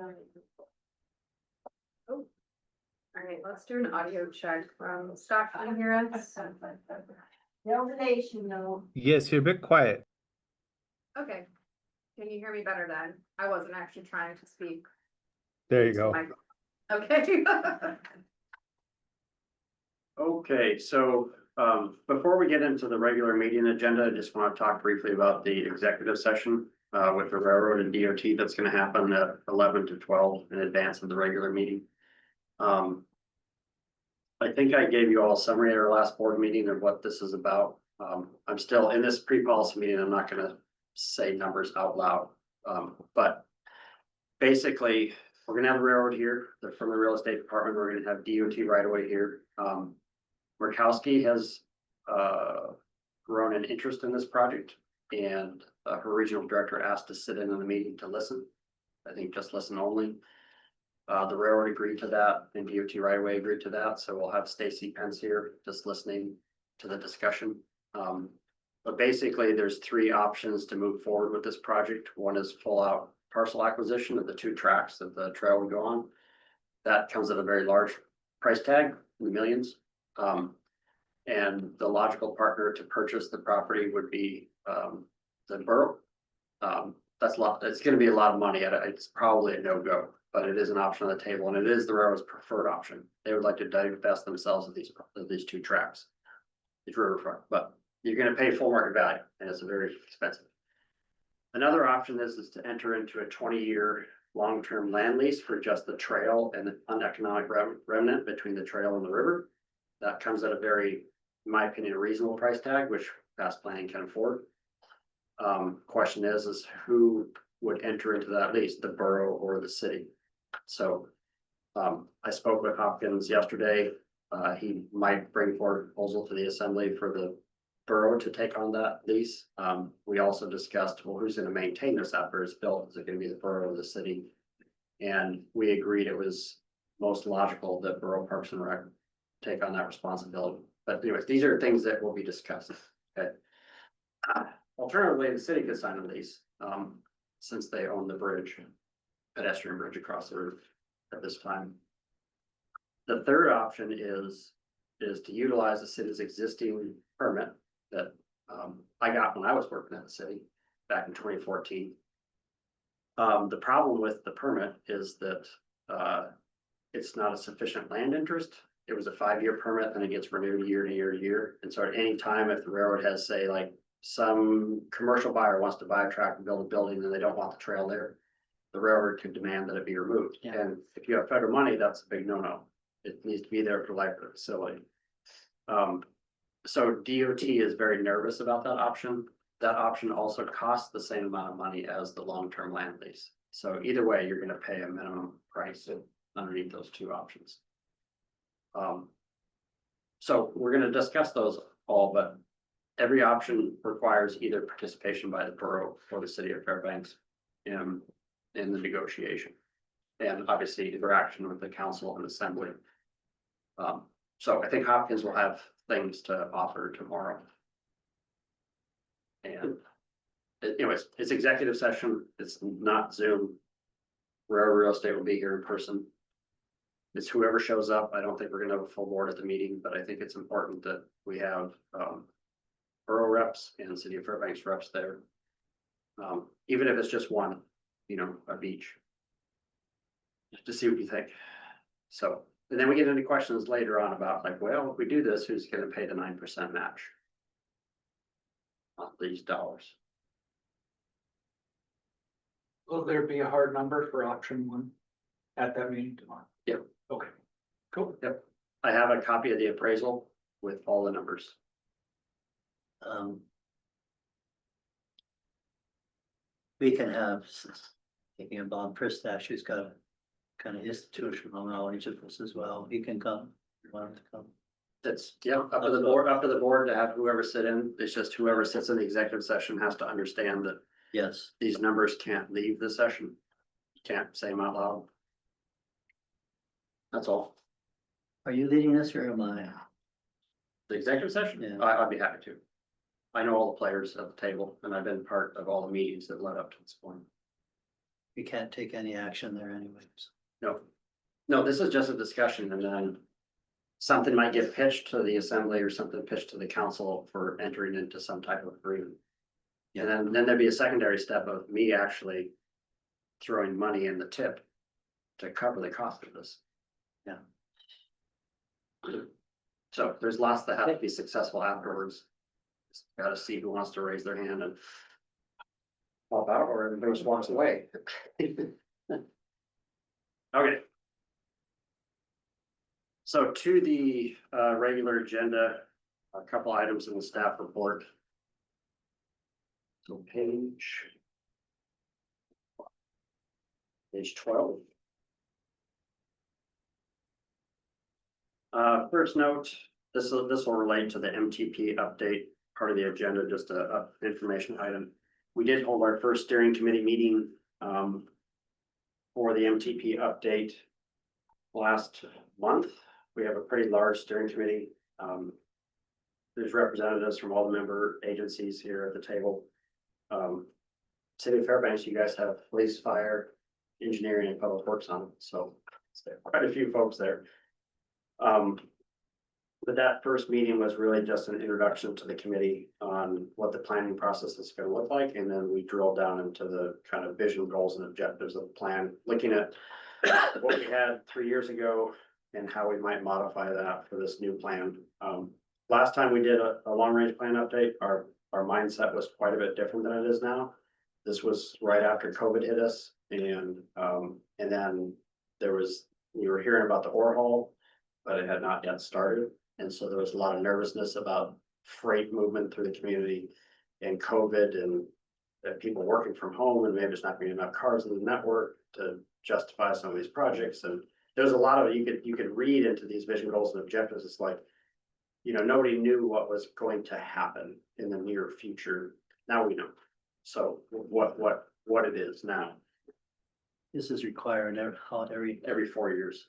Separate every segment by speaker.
Speaker 1: Oh, all right, let's do an audio check. Scott, can you hear us?
Speaker 2: No relation, no.
Speaker 3: Yes, you're a bit quiet.
Speaker 1: Okay. Can you hear me better then? I wasn't actually trying to speak.
Speaker 3: There you go.
Speaker 1: Okay.
Speaker 4: Okay, so before we get into the regular meeting agenda, I just want to talk briefly about the executive session with the railroad and DOT that's going to happen at 11 to 12 in advance of the regular meeting. I think I gave you all a summary at our last board meeting of what this is about. I'm still in this pre-policy meeting. I'm not going to say numbers out loud, but basically, we're gonna have a railroad here. They're from the real estate department. We're gonna have DOT right away here. Murkowski has grown an interest in this project, and her regional director asked to sit in on the meeting to listen. I think just listen only. The railroad agreed to that, and DOT right away agreed to that. So we'll have Stacy Pence here just listening to the discussion. But basically, there's three options to move forward with this project. One is full out parcel acquisition of the two tracks that the trail would go on. That comes at a very large price tag in the millions. And the logical partner to purchase the property would be the borough. That's a lot. It's going to be a lot of money. It's probably a no-go, but it is an option on the table, and it is the railroad's preferred option. They would like to divest themselves of these two tracks, these riverfront, but you're going to pay full market value, and it's very expensive. Another option is to enter into a 20-year long-term land lease for just the trail and the uneconomic remnant between the trail and the river. That comes at a very, in my opinion, reasonable price tag, which fast planning can afford. Question is who would enter into that lease, the borough or the city? So I spoke with Hopkins yesterday. He might bring forward a proposal to the assembly for the borough to take on that lease. We also discussed, well, who's going to maintain this after it's built? Is it going to be the borough or the city? And we agreed it was most logical that Borough Parks and Rec take on that responsibility. But anyways, these are things that will be discussed. Okay. Alternatively, the city could sign a lease, since they own the bridge, pedestrian bridge across the river at this time. The third option is to utilize the city's existing permit that I got when I was working at the city back in 2014. The problem with the permit is that it's not a sufficient land interest. It was a 5-year permit, and it gets renewed year to year to year. And so at any time, if the railroad has, say, like some commercial buyer wants to buy a tract and build a building and they don't want the trail there, the railroad could demand that it be removed.
Speaker 2: Yeah.
Speaker 4: And if you have federal money, that's a big no-no. It needs to be there for life of the facility. So DOT is very nervous about that option. That option also costs the same amount of money as the long-term land lease. So either way, you're gonna pay a minimum price underneath those two options. So we're gonna discuss those all, but every option requires either participation by the borough or the city of Fairbanks in the negotiation. And obviously interaction with the council and assembly. So I think Hopkins will have things to offer tomorrow. And anyways, it's executive session. It's not Zoom. Railroad Real Estate will be here in person. It's whoever shows up. I don't think we're gonna have a full board at the meeting, but I think it's important that we have borough reps and city of Fairbanks reps there. Even if it's just one, of each. Just to see what you think. So, and then we get into questions later on about like, well, if we do this, who's gonna pay the 9% match on these dollars?
Speaker 5: Will there be a hard number for option one at that meeting tomorrow?
Speaker 4: Yep.
Speaker 5: Okay, cool.
Speaker 4: Yep. I have a copy of the appraisal with all the numbers.
Speaker 6: We can have, thinking of Bob Pristash, who's got a kind of institutional knowledge of this as well. He can come, if you want him to come.
Speaker 4: That's, yeah, up to the board to have whoever sit in. It's just whoever sits in the executive session has to understand that
Speaker 6: Yes,
Speaker 4: these numbers can't leave the session. You can't say them out loud. That's all.
Speaker 6: are you leading this or am I?
Speaker 4: The executive session?
Speaker 6: Yeah.
Speaker 4: I'd be happy to. I know all the players at the table, and I've been part of all the meetings that led up to this point.
Speaker 6: You can't take any action there anyways.
Speaker 4: No, no, this is just a discussion and then something might get pitched to the assembly or something pitched to the council for entering into some type of agreement. And then there'd be a secondary step of me actually throwing money in the tip to cover the cost of this.
Speaker 6: Yeah.
Speaker 4: So there's lots that have to be successful afterwards. Just gotta see who wants to raise their hand and help out, or everybody just walks away. Okay. So to the regular agenda, a couple items in the staff report. So page 12. First note, this will relate to the MTP update, part of the agenda, just a information item. We did hold our first steering committee meeting for the MTP update last month. We have a pretty large steering committee. There's representatives from all the member agencies here at the table. City of Fairbanks, you guys have police, fire, engineering, and public works on it, so quite a few folks there. But that first meeting was really just an introduction to the committee on what the planning process is gonna look like, and then we drilled down into the kind of vision, goals, and objectives of the plan, looking at what we had 3 years ago and how we might modify that for this new plan. Last time we did a long-range plan update, our mindset was quite a bit different than it is now. This was right after COVID hit us, and then we were hearing about the overhaul, but it had not yet started. And so there was a lot of nervousness about freight movement through the community and COVID and people working from home and maybe there's not being enough cars in the network to justify some of these projects. And there's a lot of, you could read into these vision, goals, and objectives. It's like, nobody knew what was going to happen in the near future. Now we know. So what it is now.
Speaker 6: This is required
Speaker 4: Every 4 years.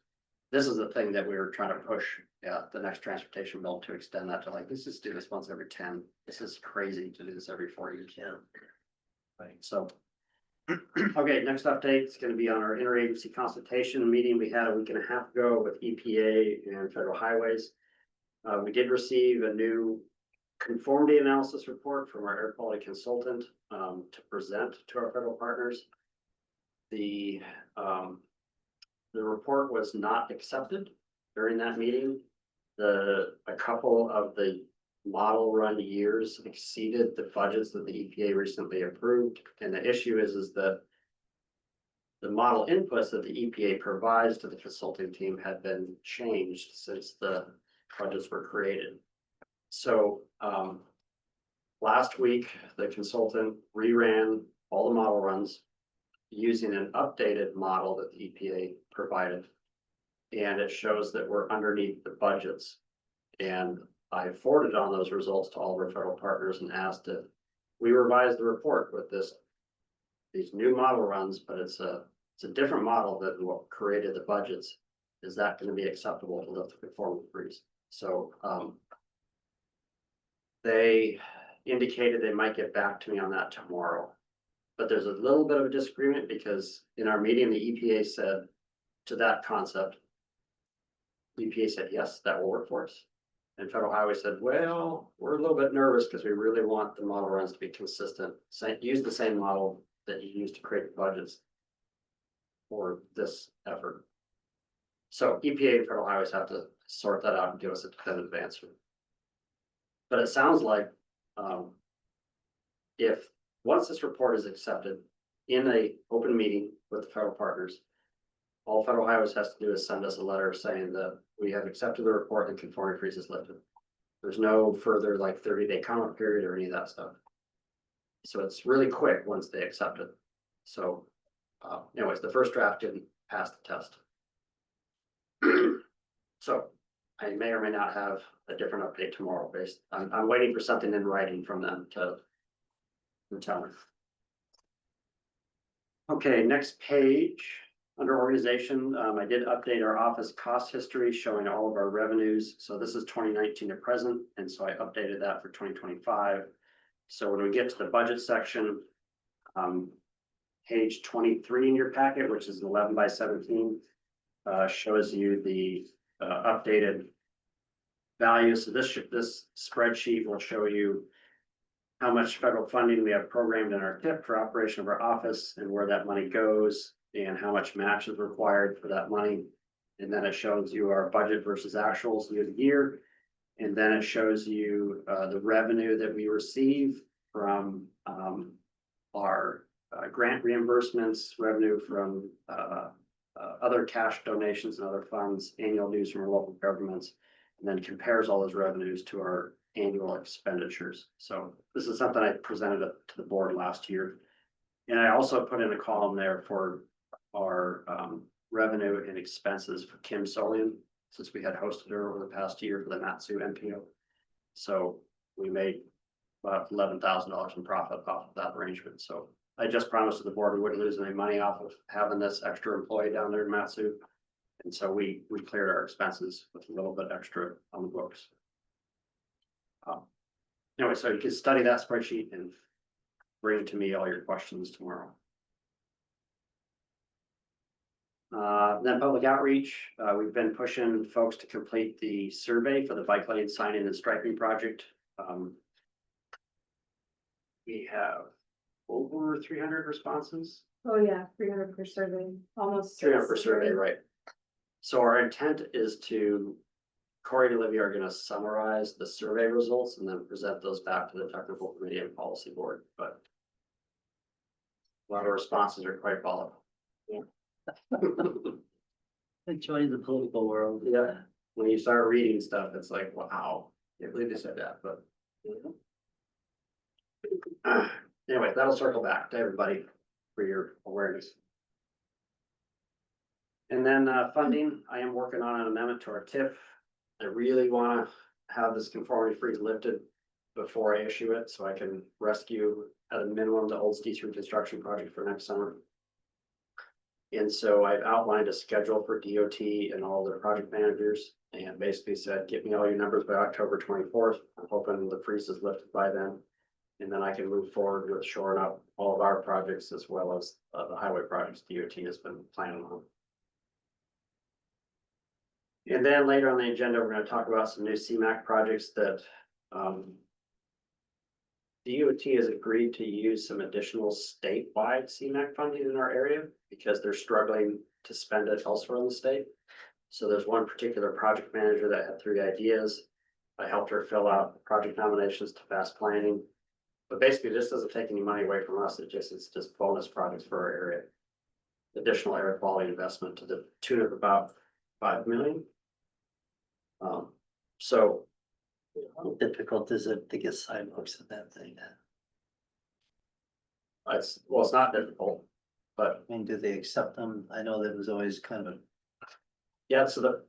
Speaker 4: This is the thing that we were trying to push, the next transportation bill to extend that to let's just do this once every 10. This is crazy to do this every 4 years.
Speaker 6: Yeah.
Speaker 4: Right, so. Okay, next update is gonna be on our interagency consultation meeting we had a week and a half ago with EPA and Federal Highways. We did receive a new conformity analysis report from our air quality consultant to present to our federal partners. The report was not accepted during that meeting. A couple of the model run years exceeded the budgets that the EPA recently approved. And the issue is that the model inputs that the EPA provides to the consulting team had been changed since the budgets were created. So last week, the consultant reran all the model runs using an updated model that the EPA provided. And it shows that we're underneath the budgets. And I forwarded on those results to all of our federal partners and asked if we revise the report with these new model runs, but it's a different model than what created the budgets. Is that going to be acceptable to lift the conformity freeze? So they indicated they might get back to me on that tomorrow. But there's a little bit of a disagreement because in our meeting, the EPA said to that concept, the EPA said, yes, that will work for us. And Federal Highway said, well, we're a little bit nervous because we really want the model runs to be consistent. Use the same model that you used to create the budgets for this effort. So EPA and Federal Highways have to sort that out and give us a definitive answer. But it sounds like if once this report is accepted in a open meeting with the federal partners, all Federal Highways has to do is send us a letter saying that we have accepted the report and conformity freeze is lifted. There's no further 30-day comment period or any of that stuff. So it's really quick once they accept it. So anyways, the first draft didn't pass the test. So I may or may not have a different update tomorrow I'm waiting for something in writing from them to tell me. Okay, next page. Under organization, I did update our office cost history showing all of our revenues. So this is 2019 to present. And so I updated that for 2025. So when we get to the budget section, page 23 in your packet, which is 11 by 17. Shows you the updated values. So this spreadsheet will show you how much federal funding we have programmed in our TIP for operation of our office and where that money goes and how much match is required for that money. And then it shows you our budget versus actuals year to year. And then it shows you the revenue that we receive from our grant reimbursements, revenue from other cash donations and other funds, annual dues from our local governments, and then compares all those revenues to our annual expenditures. So this is something I presented to the board last year. And I also put in a column there for our revenue and expenses for Kim Solian, since we had hosted her over the past year for the Matsu MPO. So we made about $11,000 in profit off of that arrangement. So I just promised the board we wouldn't lose any money off of having this extra employee down there in Matsu. And so we cleared our expenses with a little bit extra on the books. Anyway, so you can study that spreadsheet and bring to me all your questions tomorrow. Then public outreach, we've been pushing folks to complete the survey for the bike lane sign-in and striping project. We have over 300 responses.
Speaker 1: Oh, yeah, 300 per survey, almost.
Speaker 4: 300 per survey, right? So our intent is to, Corey and Olivia are gonna summarize the survey results and then present those back to the technical committee and policy board, but a lot of responses are quite volatile.
Speaker 6: Enjoy the political world.
Speaker 4: Yeah, when you start reading stuff, it's like, wow, can't believe they said that, but. Anyway, that'll circle back to everybody for your awareness. And then funding, I am working on an amendment to our TIF. I really wanna have this conformity freeze lifted before I issue it, so I can rescue at a minimum the old Stee's reconstruction project for next summer. And so I've outlined a schedule for DOT and all their project managers and basically said, get me all your numbers by October 24th. I'm hoping the freeze is lifted by then. And then I can move forward with shoring up all of our projects as well as the highway projects DOT has been planning on. And then later on the agenda, we're going to talk about some new CMAQ projects that DOT has agreed to use some additional statewide CMAQ funding in our area because they're struggling to spend it elsewhere in the state. So there's one particular project manager that had 3 ideas. I helped her fill out project nominations to fast planning. But basically, this doesn't take any money away from us. It's just bonus projects for our area. Additional air quality investment to the tune of about $5 million. So
Speaker 6: How difficult is it to get sidewalks in that thing?
Speaker 4: it's not difficult, but
Speaker 6: I mean, do they accept them? I know that was always kind of a,
Speaker 4: yeah, so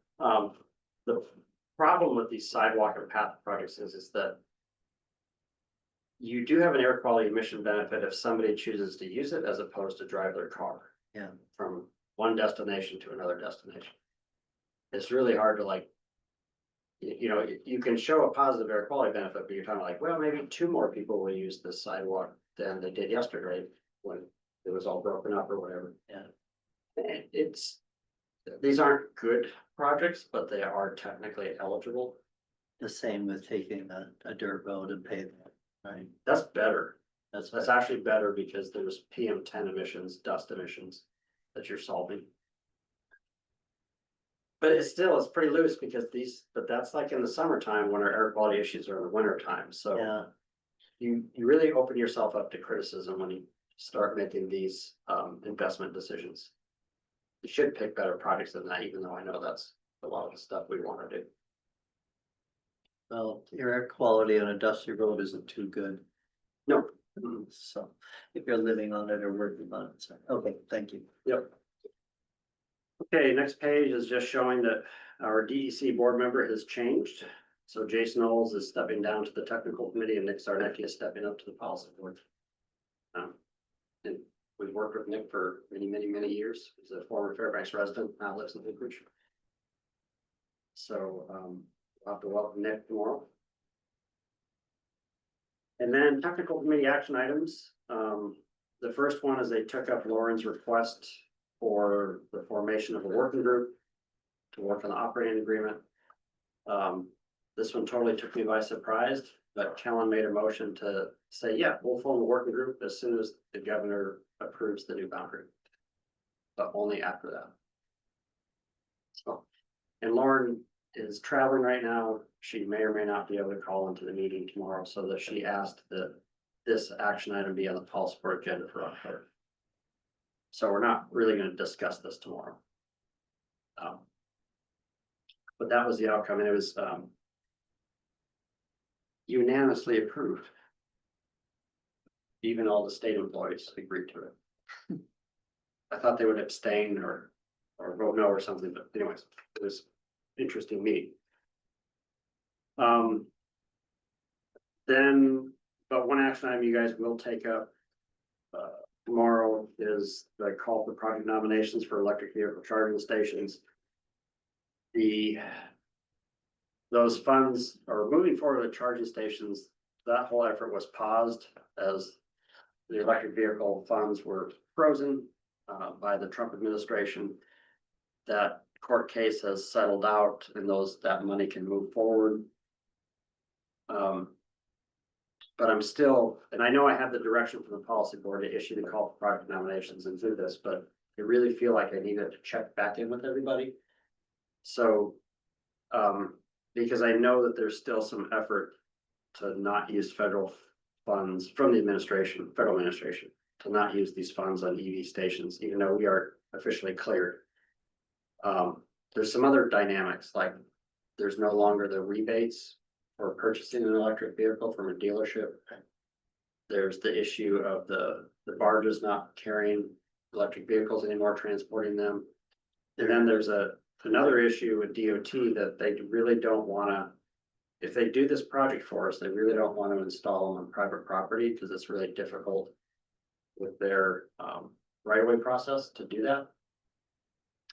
Speaker 4: the problem with these sidewalk and path projects is that you do have an air quality emission benefit if somebody chooses to use it as opposed to drive their car.
Speaker 6: Yeah.
Speaker 4: From one destination to another destination. It's really hard to like. You know, you can show a positive air quality benefit, but you're kind of like, well, maybe 2 more people will use this sidewalk than they did yesterday when it was all broken up or whatever.
Speaker 6: Yeah.
Speaker 4: And these aren't good projects, but they are technically eligible.
Speaker 6: the same with taking a dirt road and paving it, right?
Speaker 4: That's better.
Speaker 6: That's
Speaker 4: That's actually better because there's PM10 emissions, dust emissions that you're solving. But it's pretty loose because but that's like in the summertime when our air quality issues are in the winter time, so.
Speaker 6: Yeah,
Speaker 4: You really open yourself up to criticism when you start making these investment decisions. You should pick better projects than that, even though I know that's a lot of the stuff we want to do.
Speaker 6: well, your air quality on a dusty road isn't too good.
Speaker 4: No.
Speaker 6: So if you're living on it or working on it, so, okay, thank you.
Speaker 4: Yep. Okay, next page is just showing that our DEC board member has changed. So Jason Knowles is stepping down to the technical committee and Nick Zarnecki is stepping up to the policy board. And we've worked with Nick for many, many, many years. He's a former Fairbanks resident, now lives in Anchorage. So I'll have to welcome Nick tomorrow. And then technical committee action items. The first one is they took up Lauren's request for the formation of a working group to work on the operating agreement. This one totally took me by surprise, but Kellen made a motion to say, yeah, we'll form a working group as soon as the governor approves the new boundary. But only after that. So, and Lauren is traveling right now. She may or may not be able to call into the meeting tomorrow, so that she asked that this action item be on the policy board agenda for October. So we're not really gonna discuss this tomorrow. But that was the outcome, and it was unanimously approved. Even all the state employees agreed to it. I thought they would abstain or vote no or something, but anyways, it was interesting meeting. Then, but one action item you guys will take up tomorrow is the call for project nominations for electric vehicle charging stations. Those funds are moving forward with charging stations. That whole effort was paused as the electric vehicle funds were frozen by the Trump administration. That court case has settled out and that money can move forward. But I'm still, and I know I have the direction from the policy board to issue the call for project nominations and do this, but I really feel like I needed to check back in with everybody. So, because I know that there's still some effort to not use federal funds from the administration, federal administration, to not use these funds on EV stations, even though we are officially cleared. There's some other dynamics, like there's no longer the rebates for purchasing an electric vehicle from a dealership. There's the issue of the barges not carrying electric vehicles anymore, transporting them. And then there's another issue with DOT that they really don't wanna, if they do this project for us, they really don't want to install them on private property because it's really difficult with their right-of-way process to do that.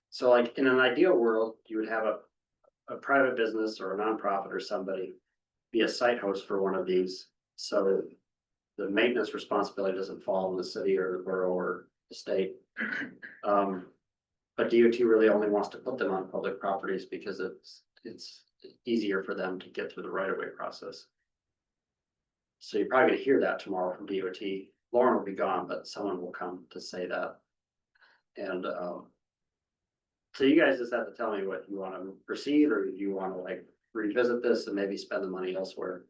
Speaker 4: So like in an ideal world, you would have a private business or a nonprofit or somebody be a site host for one of these. So the maintenance responsibility doesn't fall on the city or the borough or the state. But DOT really only wants to put them on public properties because it's easier for them to get through the right-of-way process. So you're probably gonna hear that tomorrow from DOT. Lauren will be gone, but someone will come to say that. And so you guys just have to tell me what you want to proceed, or you want to like revisit this and maybe spend the money elsewhere.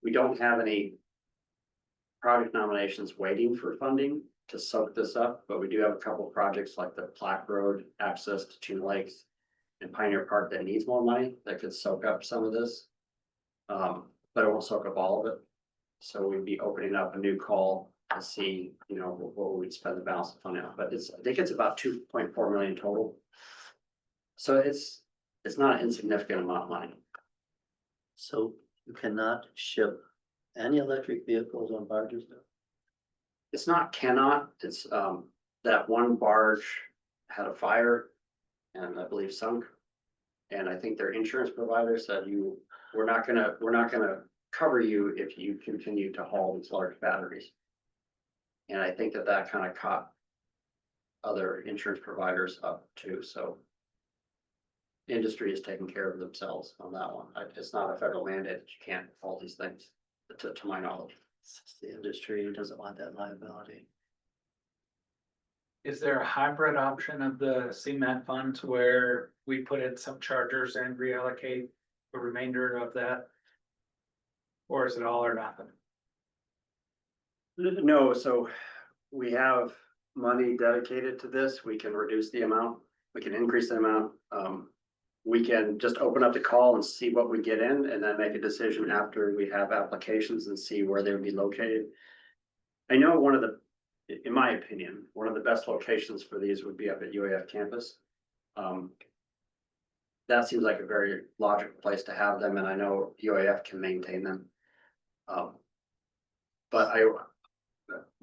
Speaker 4: We don't have any project nominations waiting for funding to soak this up, but we do have a couple projects like the Plaque Road access to Tune Lakes and Pioneer Park that needs more money that could soak up some of this. But it won't soak up all of it. So we'd be opening up a new call to see, you know, what we'd spend the balance of funding on, but I think it's about 2.4 million total. So it's not an insignificant amount of money.
Speaker 6: So you cannot ship any electric vehicles on barges now?
Speaker 4: It's not cannot, it's that one barge had a fire and I believe sunk. And I think their insurance provider said we're not gonna cover you if you continue to haul these large batteries. And I think that kind of caught other insurance providers up too, so. Industry is taking care of themselves on that one. It's not a federal mandate that you can't haul these things, to my knowledge.
Speaker 6: It's just the industry doesn't want that liability.
Speaker 5: Is there a hybrid option of the CMAT funds where we put in some chargers and reallocate the remainder of that? Or is it all or nothing?
Speaker 4: No, so we have money dedicated to this. We can reduce the amount, we can increase the amount. We can just open up the call and see what we get in and then make a decision after we have applications and see where they would be located. I know in my opinion, one of the best locations for these would be up at UAF campus. That seems like a very logical place to have them, and I know UAF can maintain them. But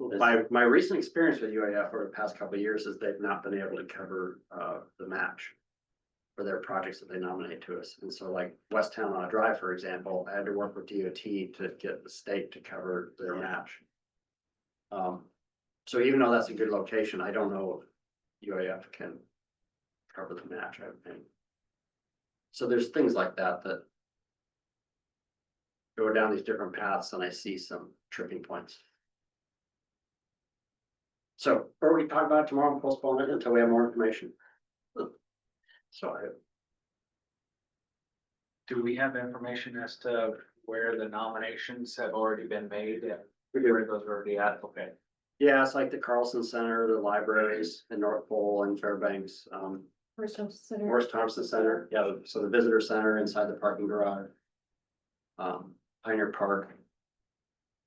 Speaker 4: my recent experience with UAF over the past couple of years is they've not been able to cover the match for their projects that they nominate to us. And so like West Town Drive, for example, I had to work with DOT to get the state to cover their match. So even though that's a good location, I don't know if UAF can cover the match, I would think. So there's things like that that go down these different paths and I see some tripping points. So, or we talk about it tomorrow and postpone it until we have more information. So I,
Speaker 5: Do we have information as to where the nominations have already been made?
Speaker 4: we do.
Speaker 5: Where those are already at? Okay.
Speaker 4: Yeah, it's like the Carlson Center, the libraries in North Pole and Fairbanks,
Speaker 1: First Center.
Speaker 4: Morris Thompson Center, yeah, so the visitor center inside the parking garage. Pioneer Park.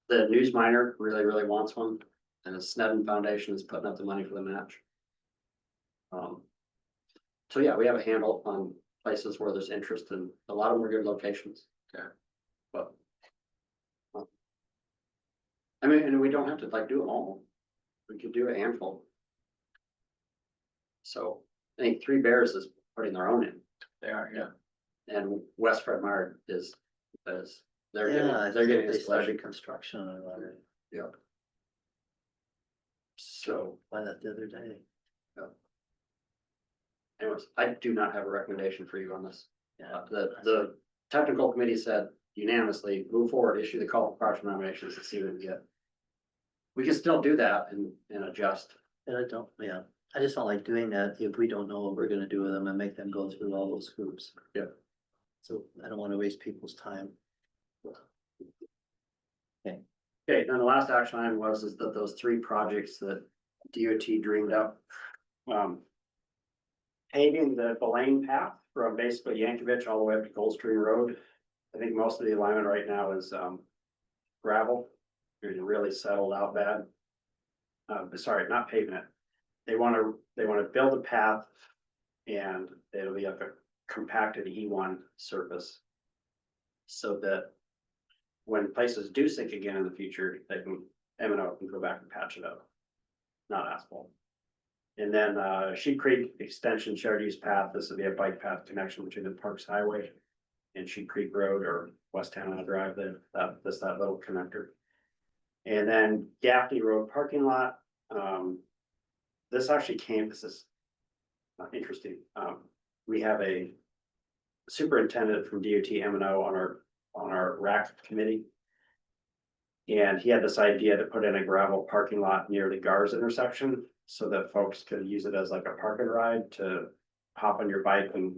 Speaker 4: The News Miner really wants one, and the Snedden Foundation is putting up the money for the match. So yeah, we have a handle on places where there's interest, and a lot of them are good locations.
Speaker 5: Okay.
Speaker 4: But. I mean, and we don't have to like do them all. We could do a handful. So I think Three Bears is putting their own in,
Speaker 5: They are, yeah.
Speaker 4: and West Fred Meyer is, they're
Speaker 6: Yeah,
Speaker 4: getting,
Speaker 6: I
Speaker 4: they're
Speaker 6: think
Speaker 4: getting
Speaker 6: they
Speaker 4: this
Speaker 6: started
Speaker 4: pleasure.
Speaker 6: construction on it.
Speaker 4: Yep. So
Speaker 6: By that the other day.
Speaker 4: anyways, I do not have a recommendation for you on this.
Speaker 6: Yeah.
Speaker 4: The technical committee said unanimously, move forward, issue the call for project nominations and see what we get. We can still do that and adjust.
Speaker 6: And I don't, yeah, I just don't like doing that if we don't know what we're gonna do with them and make them go through all those hoops.
Speaker 4: Yeah.
Speaker 6: So I don't wanna waste people's time.
Speaker 4: Okay, then the last action item is that those three projects that DOT dreamed up. Paving the Belane path from basically Yankovich all the way up to Goldstream Road. I think most of the alignment right now is gravel. It's really settled out bad. Sorry, not paving it. They wanna build a path. And it'll be like a compacted E1 surface. So that when places do sink again in the future, they can, M&O can go back and patch it up. Not asphalt. And then Sheep Creek Extension Shared Use Path, this will be a bike path connection between the Parks Highway and Sheep Creek Road or West Hannah Drive, that little connector. And then Gaffney Road parking lot. This actually this is interesting. We have a superintendent from DOT M&O on our RAC committee. And he had this idea to put in a gravel parking lot near the Gars intersection so that folks could use it as like a park and ride to hop on your bike and,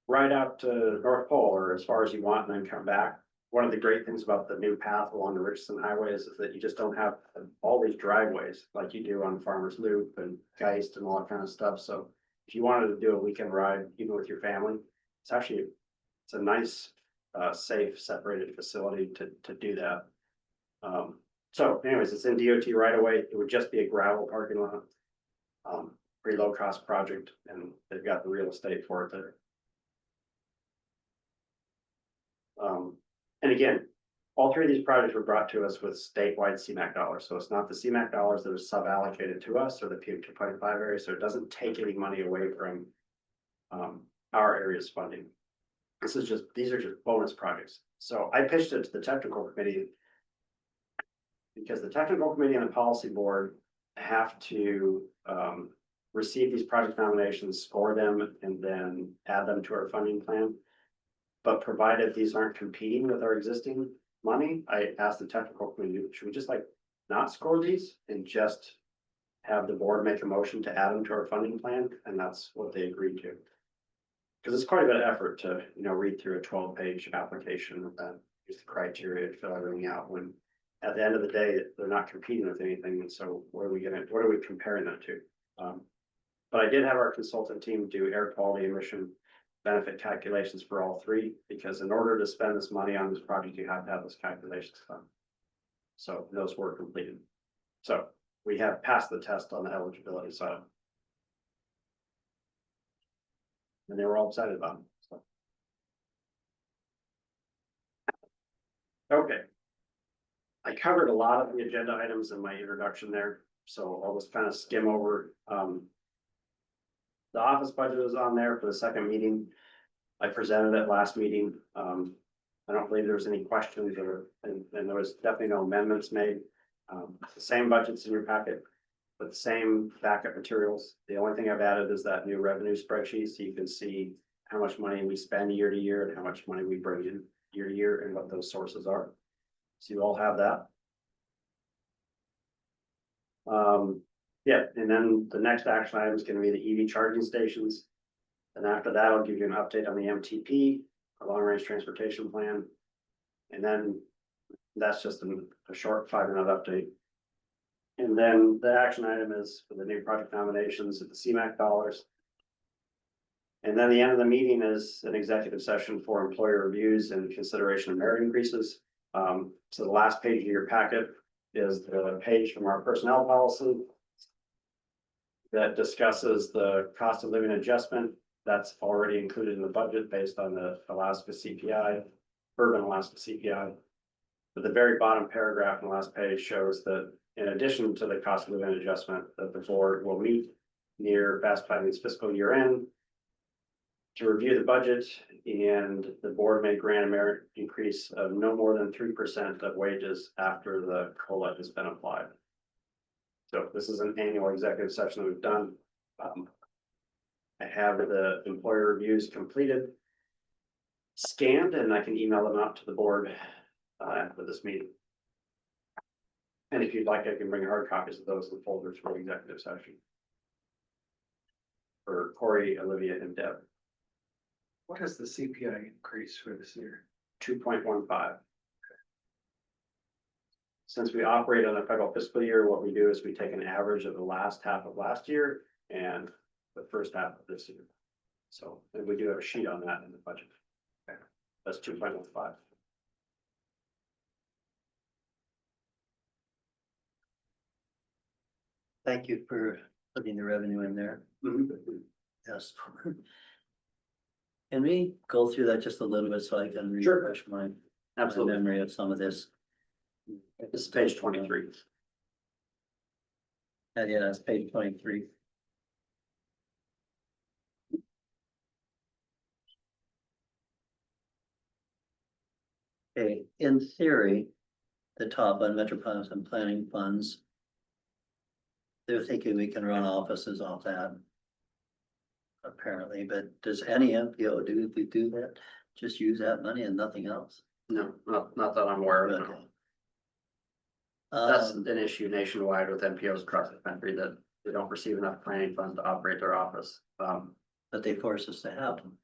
Speaker 4: ride out to North Pole or as far as you want and then come back. One of the great things about the new path along the Richardson Highway is that you just don't have all these driveways like you do on Farmers Loop and Geist and all that kind of stuff. So if you wanted to do a weekend ride, even with your family, it's a nice, safe, separated facility to do that. So anyways, it's in DOT right away. It would just be a gravel parking lot. Pretty low cost project and they've got the real estate for it there. And again, all three of these projects were brought to us with statewide CMAQ dollars. So it's not the CMAQ dollars that are sub-allocated to us or the PM2.5 area. So it doesn't take any money away from our area's funding. These are just bonus projects. So I pitched it to the technical committee because the technical committee and the policy board have to receive these project nominations, score them, and then add them to our funding plan. But provided these aren't competing with our existing money, I asked the technical committee, should we just not score these and just have the board make a motion to add them to our funding plan? And that's what they agreed to. Because it's quite a bit of effort to, read through a 12-page application and use the criteria to fill everything out when at the end of the day, they're not competing with anything. And so what are we comparing them to? But I did have our consultant team do air quality emission benefit calculations for all three, because in order to spend this money on this project, you have to have those calculations done. So those were completed. So we have passed the test on the eligibility side. And they were all excited about it. So. Okay. I covered a lot of the agenda items in my introduction there, so I'll just kind of skim over. The office budget was on there for the second meeting. I presented it last meeting. I don't believe there was any questions and there was definitely no amendments made. The same budgets in your packet, with the same backup materials. The only thing I've added is that new revenue spreadsheet, so you can see how much money we spend year to year and how much money we bring in year to year and what those sources are. So you all have that. Yeah, and then the next action item is gonna be the EV charging stations. And after that, I'll give you an update on the MTP, our long range transportation plan. And then that's just a short 5-minute update. And then the action item is for the new project nominations at the CMAQ dollars. And then the end of the meeting is an executive session for employer reviews and consideration of merit increases. So the last page of your packet is the page from our personnel policy that discusses the cost of living adjustment. That's already included in the budget based on the Alaska CPI, urban Alaska CPI. But the very bottom paragraph in the last page shows that in addition to the cost of living adjustment, that the board will meet near Fast Planning's fiscal year end to review the budget, and the board may grant a merit increase of no more than 3% of wages after the COLA has been applied. So this is an annual executive session that we've done. I have the employer reviews completed, scanned, and I can email them out to the board after this meeting. And if you'd like, I can bring hard copies of those in folders for the executive session. For Corey, Olivia, and Deb.
Speaker 5: What is the CPI increase for this year?
Speaker 4: 2.15. Since we operate on a federal fiscal year, what we do is we take an average of the last half of last year and the first half of this year. So, and we do have a sheet on that in the budget. Okay. That's 2.15.
Speaker 6: Thank you for putting the revenue in there. Yes. Can we go through that just a little bit so I can
Speaker 4: Sure.
Speaker 6: refresh my
Speaker 4: Absolutely.
Speaker 6: memory of some of this?
Speaker 4: This is page 23.
Speaker 6: Yeah, that's page 23. Okay, in theory, the top on metropolitan planning funds. They're thinking we can run offices off that. Apparently, but does any MPO do that? Just use that money and nothing else?
Speaker 4: No, not that I'm aware of.
Speaker 6: Okay.
Speaker 4: That's an issue nationwide with MPOs across the country that they don't receive enough planning funds to operate their office.
Speaker 6: But they force us to have them.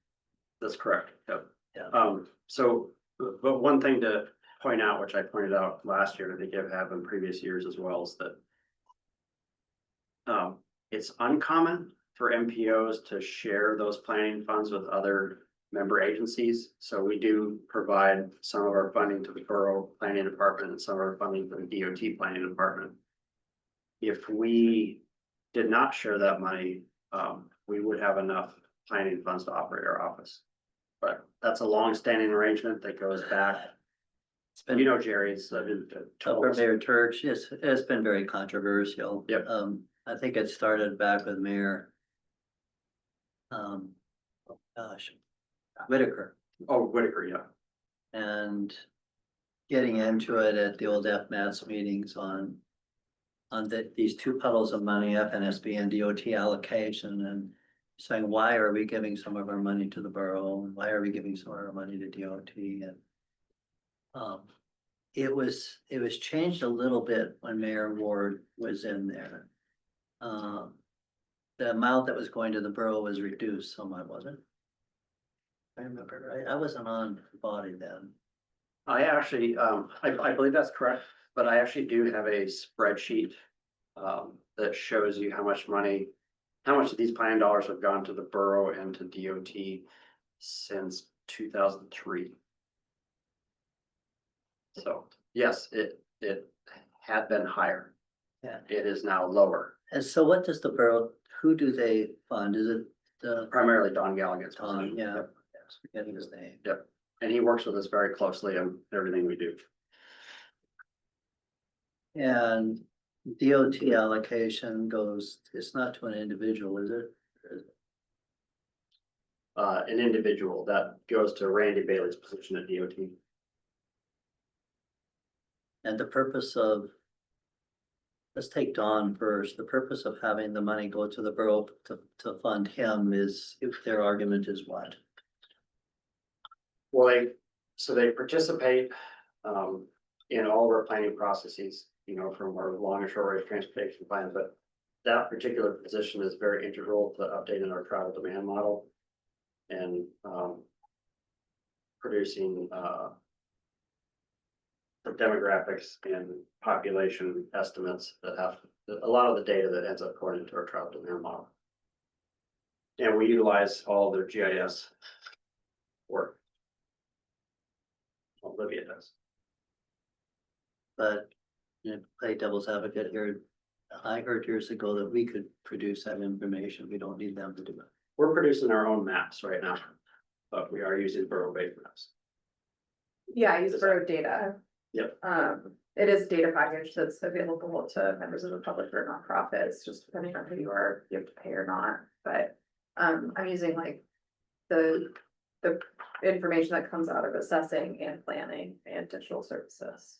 Speaker 4: That's correct. Yep.
Speaker 6: Yeah.
Speaker 4: So, but one thing to point out, which I pointed out last year, and I think I've had in previous years as well, is that it's uncommon for MPOs to share those planning funds with other member agencies. So we do provide some of our funding to the borough planning department and some of our funding to the DOT planning department. If we did not share that money, we would have enough planning funds to operate our office. But that's a long-standing arrangement that goes back. You know, Jerry, it's
Speaker 6: Upper Mayor Turch, it's been very controversial.
Speaker 4: Yep.
Speaker 6: I think it started back with Mayor. Whitaker,
Speaker 4: Oh, Whitaker, yeah.
Speaker 6: and getting into it at the old FMAS meetings on these two puddles of money, FNSB and DOT allocation, and saying, why are we giving some of our money to the borough, and why are we giving some of our money to DOT? And it was changed a little bit when Mayor Ward was in there. The amount that was going to the borough was reduced somewhat, wasn't it? I remember, right? I wasn't on the body then.
Speaker 4: I actually, I believe that's correct, but I actually do have a spreadsheet that shows you how much of these planning dollars have gone to the borough and to DOT since 2003. So, yes, it had been higher.
Speaker 6: Yeah.
Speaker 4: It is now lower,
Speaker 6: And so what does the borough, who do they fund? Is it the
Speaker 4: primarily Don Galligan's
Speaker 6: Tom?
Speaker 4: position.
Speaker 6: Yeah,
Speaker 4: Yep.
Speaker 6: forgetting his name.
Speaker 4: Yep, and he works with us very closely on everything we do.
Speaker 6: And DOT allocation goes, it's not to an individual, is it?
Speaker 4: An individual that goes to Randy Bailey's position at DOT.
Speaker 6: And the purpose of let's take Don first. The purpose of having the money go to the borough to fund him is, if their argument is what?
Speaker 4: Well, they participate, in all of our planning processes, from our long and short range transportation plan, but that particular position is very integral to updating our travel demand model and, producing, the demographics and population estimates that have a lot of the data that ends up going into our travel demand model. And we utilize all their GIS work. Olivia does.
Speaker 6: But, play devil's advocate here. I heard years ago that we could produce that information. We don't need them to do it.
Speaker 4: We're producing our own maps right now, but we are using borough-based maps.
Speaker 1: Yeah, I use borough data.
Speaker 4: Yep.
Speaker 1: It is a data package that's available to members of the public or nonprofits, just depending on who you are, you have to pay or not, but. I'm using like the information that comes out of assessing and planning and digital services.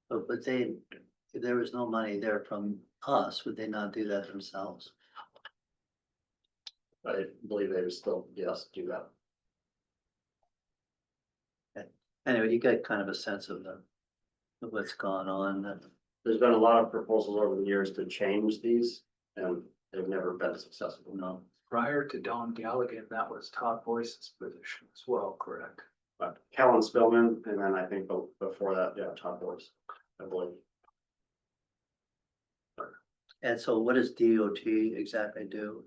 Speaker 6: But they, if there was no money there from us, would they not do that themselves?
Speaker 4: I believe they would still, yes, do that.
Speaker 6: Anyway, you get kind of a sense of what's gone on.
Speaker 4: There's been a lot of proposals over the years to change these, and they've never been successful.
Speaker 6: No,
Speaker 5: Prior to Don Galligan, that was Todd Boyce's position as well, correct?
Speaker 4: But Kellen Spillman, and then I think before that, yeah, Todd Boyce, I believe.
Speaker 6: and so what does DOT exactly do?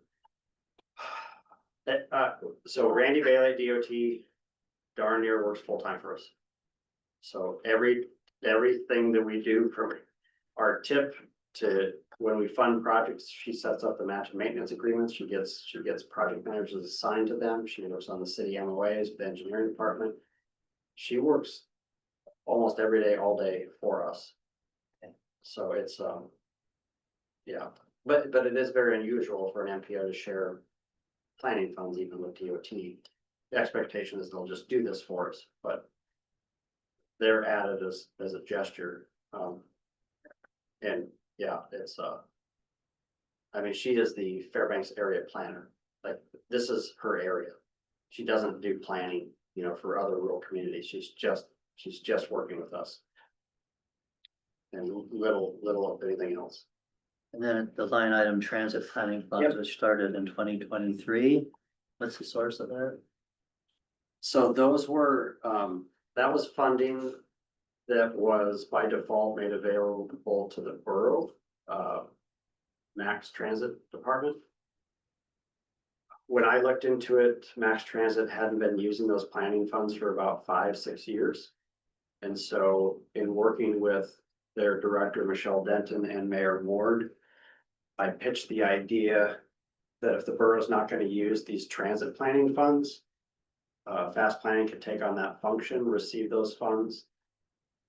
Speaker 4: So Randy Bailey, DOT, darn near works full-time for us. So everything that we do from our tip to when we fund projects, she sets up the match and maintenance agreements. She gets project managers assigned to them. She works on the city MOAs, the engineering department. She works almost every day, all day for us. So it's, yeah, but it is very unusual for an MPO to share planning funds even with DOT. The expectation is they'll just do this for us, but they're added as a gesture. And yeah, it's, I mean, she is the Fairbanks area planner. Like, this is her area. She doesn't do planning, for other rural communities. She's just working with us. And little of anything else.
Speaker 6: And then the line item transit planning funds,
Speaker 4: Yep.
Speaker 6: which started in 2023. What's the source of that?
Speaker 4: So those were, that was funding that was by default made available to the borough, Max Transit Department. When I looked into it, Max Transit hadn't been using those planning funds for about 5-6 years. And so in working with their director, Michelle Denton, and Mayor Ward, I pitched the idea that if the borough's not going to use these transit planning funds, Fast Planning could take on that function, receive those funds,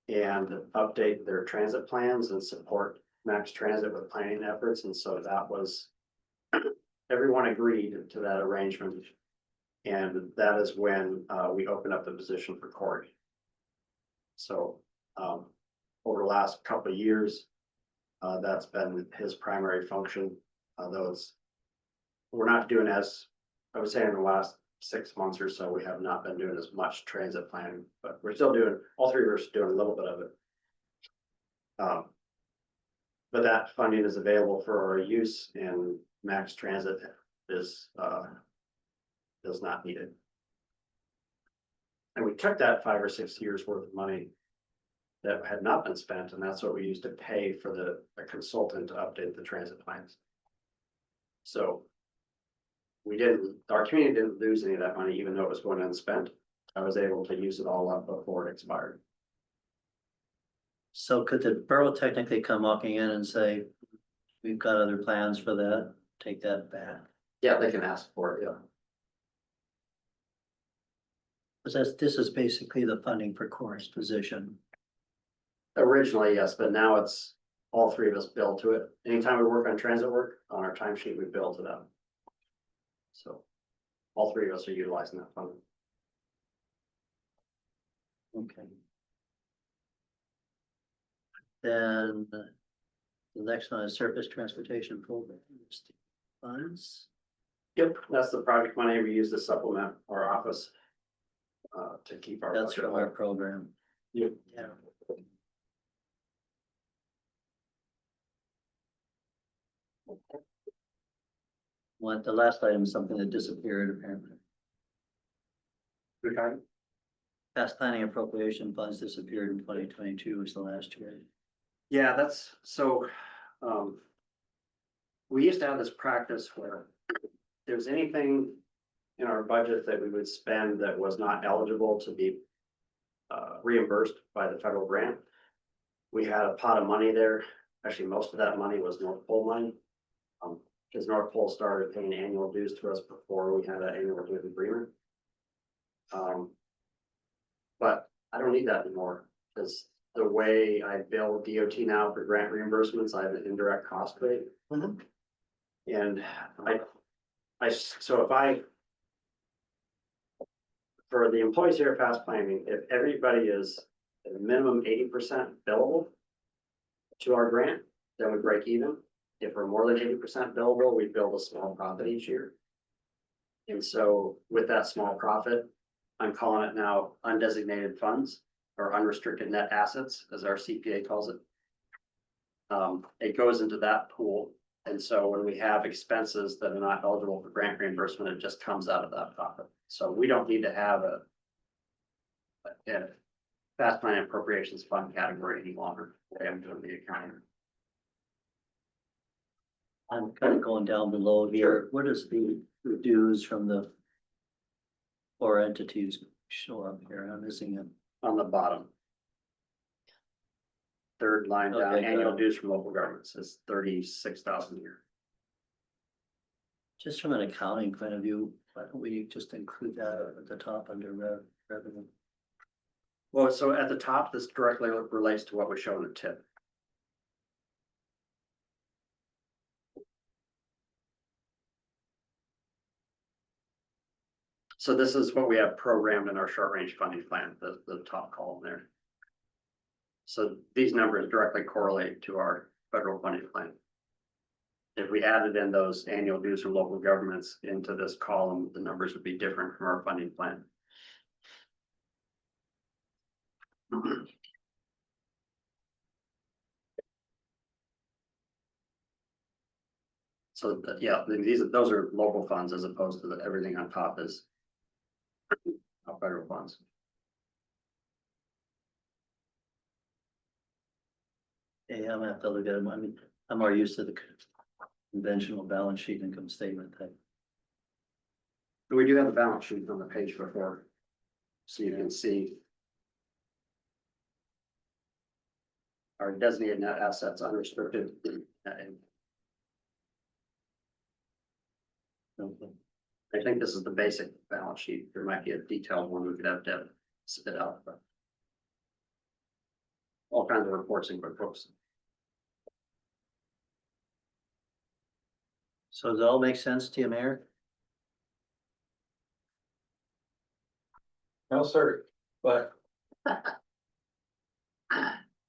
Speaker 4: and update their transit plans and support Max Transit with planning efforts. And so that was, everyone agreed to that arrangement. And that is when we opened up the position for Corey. So over the last couple of years, that's been his primary function, though we're not doing as, I would say in the last 6 months or so, we have not been doing as much transit planning, but we're still doing, all three of us are doing a little bit of it. But that funding is available for our use, and Max Transit is not needed. And we took that 5 or 6 years worth of money that had not been spent, and that's what we used to pay for the consultant to update the transit plans. So our community didn't lose any of that money, even though it was going unspent. I was able to use it all up before it expired.
Speaker 6: So could the borough technically come walking in and say, we've got other plans for that, take that back?
Speaker 4: Yeah, they can ask for it, yeah.
Speaker 6: Because this is basically the funding for Corey's position.
Speaker 4: Originally, yes, but now it's all three of us bill to it. Anytime we work on transit work, on our timesheet, we bill to them. So all three of us are utilizing that funding.
Speaker 6: Okay. Then the next one is surface transportation program. Funds.
Speaker 4: Yep, that's the project money we use to supplement our office. To keep our.
Speaker 6: That's
Speaker 4: budget
Speaker 6: from our
Speaker 4: whole.
Speaker 6: program.
Speaker 4: Yep.
Speaker 6: Yeah. What, the last item is something that disappeared apparently.
Speaker 4: Okay.
Speaker 6: Past planning appropriation funds disappeared in 2022 was the last year.
Speaker 4: Yeah, that's so, we used to have this practice where if there's anything in our budget that we would spend that was not eligible to be reimbursed by the federal grant. We had a pot of money there. Actually, most of that money was North Pole money. Because North Pole started paying annual dues to us before we had an annual dues agreement. But I don't need that anymore, because the way I bill DOT now for grant reimbursements, I have an indirect cost rate. And so if I. For the employees here at Fast Planning, if everybody is at a minimum 80% billable to our grant, then we break even. If we're more than 80% billable, we build a small profit each year. And so with that small profit, I'm calling it now undesignated funds or unrestricted net assets, as our CPA calls it. It goes into that pool. And so when we have expenses that are not eligible for grant reimbursement, it just comes out of that profit. So we don't need to have a fast planning appropriations fund category any longer. I'm doing the accounting.
Speaker 6: I'm kind of going down below here. What is the dues from the four entities show up here? I'm missing it.
Speaker 4: On the bottom. Third line down,
Speaker 6: Okay,
Speaker 4: annual
Speaker 6: got it.
Speaker 4: dues from local governments is 36,000 a year.
Speaker 6: Just from an accounting point of view, why don't we just include that at the top under revenue?
Speaker 4: Well, so at the top, this directly relates to what we show in the tip. So this is what we have programmed in our short range funding plan, the top column there. So these numbers directly correlate to our federal funding plan. If we added in those annual dues from local governments into this column, the numbers would be different from our funding plan. So yeah, those are local funds as opposed to everything on top is federal funds.
Speaker 6: Yeah, I'm gonna have to look at them. I mean, I'm more used to the conventional balance sheet income statement type.
Speaker 4: We do have a balance sheet on the page before. So you can see. Our designated net assets unrestricted.
Speaker 6: Okay.
Speaker 4: I think this is the basic balance sheet. There might be a detailed one we could have Deb spit out, but. All kinds of reports in QuickBooks.
Speaker 6: So does it all make sense to you, Mayor?
Speaker 5: No, sir, but.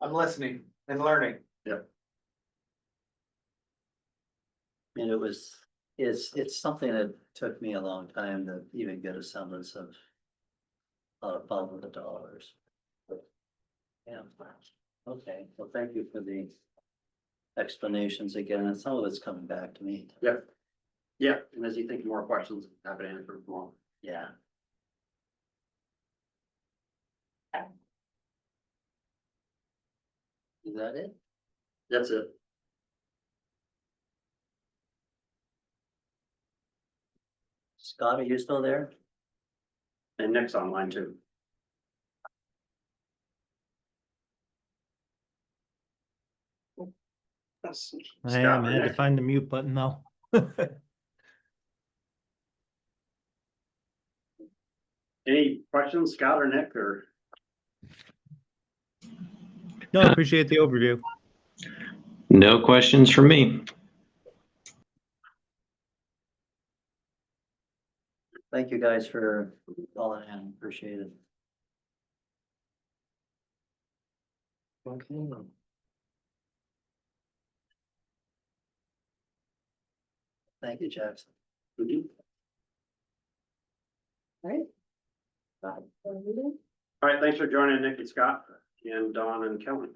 Speaker 5: I'm listening and learning.
Speaker 6: And it's something that took me a long time to even get a semblance of follow the dollars. Yeah, okay, well, thank you for the explanations again, and some of it's coming back to me.
Speaker 4: Yeah, and as you think more questions, have an answer for them.
Speaker 6: Yeah. Is that it?
Speaker 4: That's it.
Speaker 6: Scott, are you still there?
Speaker 4: And Nick's online too.
Speaker 3: I am, I had to find the mute button though.
Speaker 4: Any questions, Scott or Nick, or?
Speaker 3: No, I appreciate the overview.
Speaker 7: No questions from me.
Speaker 6: Thank you guys for calling in, appreciate it. Okay. Thank you, Jackson.
Speaker 4: Mhm.
Speaker 2: Right.
Speaker 4: All right, thanks for joining Nick and Scott and Dawn and Kelly.